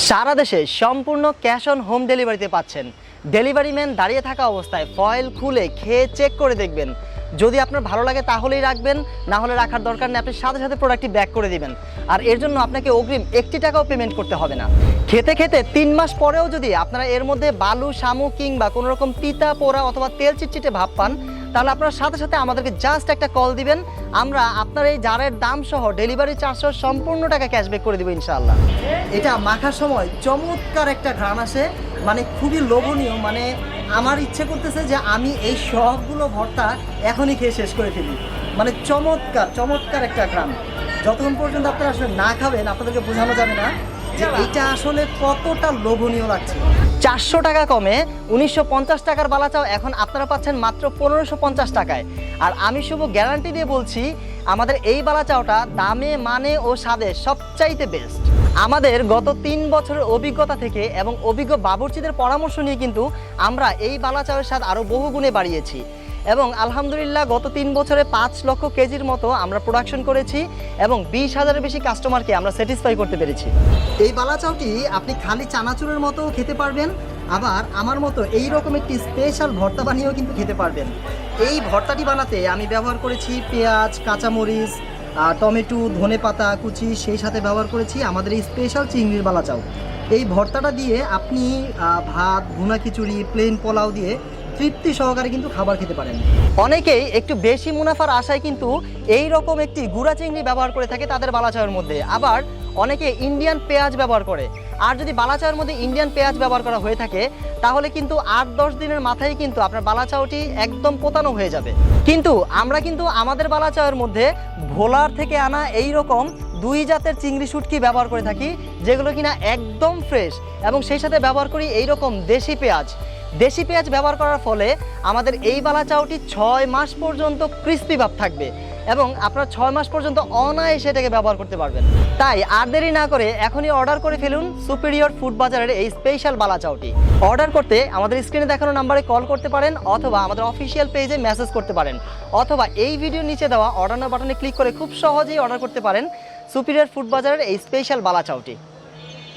সারা দেশে সম্পূর্ণ cash on home ডেলিভারিতে পাচ্ছেন। ডেলিভারি ম্যান দাঁড়িয়ে থাকা অবস্থায় ফয়েল খুলে খেয়ে চেক করে দেখবেন, যদি আপনার ভালো লাগে তাহলেই রাখবেন, না হলে রাখার দরকার নেই, আপনি সাথে সাথে প্রোডাক্টটি ব্যাক করে দিবেন। আর এর জন্য আপনাকে অগ্রিম 1 টাকাও পেমেন্ট করতে হবে না। খেতে খেতে 3 মাস পরেও যদি আপনারা এর মধ্যে বালু, শামুক কিংবা কোনো রকম তিতা, পোড়া অথবা তেল চিটচিটে ভাব পান, তাহলে আপনারা সাথে সাথে আমাদেরকে জাস্ট একটা কল দিবেন, আমরা আপনার এই জারের দাম সহ ডেলিভারি চার্জ সহ সম্পূর্ণ টাকা ক্যাশব্যাক করে দেবো ইনশাআল্লাহ। এটা মাখার সময় চমৎকার একটা ঘ্রাণ আসে, মানে খুবই লোভনীয়। মানে আমার ইচ্ছে করতেছে যে আমি এই সবগুলো ভর্তা এখনই খেয়ে শেষ করে ফেলি। মানে চমৎকার চমৎকার একটা ঘ্রাণ। যতক্ষণ পর্যন্ত আপনারা আসলে না খাবেন আপনাদেরকে বোঝানো যাবে না যে এটা আসলে কতটা লোভনীয় লাগছে। 400 টাকা কমে 1950 টাকার বালা চাও এখন আপনারা পাচ্ছেন মাত্র 1550 টাকায়। আর আমি শুভ গ্যারান্টি দিয়ে বলছি, আমাদের এই বালা চাওটা দামে, মানে ও স্বাদে সবচাইতে বেস্ট। আমাদের গত 3 বছরের অভিজ্ঞতা থেকে এবং অভিজ্ঞ বাবুর্চিদের পরামর্শ নিয়ে কিন্তু আমরা এই বালা চাওয়ের স্বাদ আরও বহুগুণে বাড়িয়েছি এবং আলহামদুলিল্লাহ গত 3 বছরে 5 লক্ষ কেজির মতো আমরা প্রোডাকশন করেছি এবং 20,000-এর বেশি কাস্টমারকে আমরা স্যাটিসফাই করতে পেরেছি। এই বালা চাওটি আপনি খালি চানাচুরের মতো খেতে পারবেন, আবার আমার মতো এই রকম একটি স্পেশাল ভর্তা বানিয়েও কিন্তু খেতে পারবেন। এই ভর্তাটি বানাতে আমি ব্যবহার করেছি পেঁয়াজ, কাঁচামরিচ, টমেটো, ধনেপাতা কুচি, সেই সাথে ব্যবহার করেছি আমাদের এই স্পেশাল চিংড়ির বালা চাও। এই ভর্তাটা দিয়ে আপনি ভাত, ভুনা খিচুড়ি, প্লেন পোলাও দিয়ে তৃপ্তি সহকারে কিন্তু খাবার খেতে পারেন। অনেকেই একটু বেশি মুনাফার আশায় কিন্তু এই রকম একটি গুঁড়া চিংড়ি ব্যবহার করে থাকে তাদের বালা চাওয়ের মধ্যে, আবার অনেকে ইন্ডিয়ান পেঁয়াজ ব্যবহার করে। আর যদি বালা চাওয়ের মধ্যে ইন্ডিয়ান পেঁয়াজ ব্যবহার করা হয়ে থাকে তাহলে কিন্তু 8-10 দিনের মাথায় কিন্তু আপনার বালা চাওটি একদম পোতানো হয়ে যাবে। কিন্তু আমরা কিন্তু আমাদের বালা চাওয়ের মধ্যে ভোলার থেকে আনা এই রকম 2 জাতের চিংড়ি শুটকি ব্যবহার করে থাকি, যেগুলো কিনা একদম ফ্রেশ, এবং সেই সাথে ব্যবহার করি এই রকম দেশি পেঁয়াজ। দেশি পেঁয়াজ ব্যবহার করার ফলে আমাদের এই বালা চাওটি 6 মাস পর্যন্ত ক্রিস্পি ভাব থাকবে এবং আপনারা 6 মাস পর্যন্ত অনায়াসে এটাকে ব্যবহার করতে পারবেন। তাই আর দেরি না করে এখনই অর্ডার করে ফেলুন সুপিরিয়র ফুড বাজারের এই স্পেশাল বালা চাওটি। অর্ডার করতে আমাদের স্ক্রিনে দেখানো নাম্বারে কল করতে পারেন, অথবা আমাদের অফিসিয়াল পেজে মেসেজ করতে পারেন, অথবা এই ভিডিওর নিচে দেওয়া অর্ডার নাও বাটনে ক্লিক করে খুব সহজেই অর্ডার করতে পারেন সুপিরিয়র ফুড বাজারের এই স্পেশাল বালা চাওটি।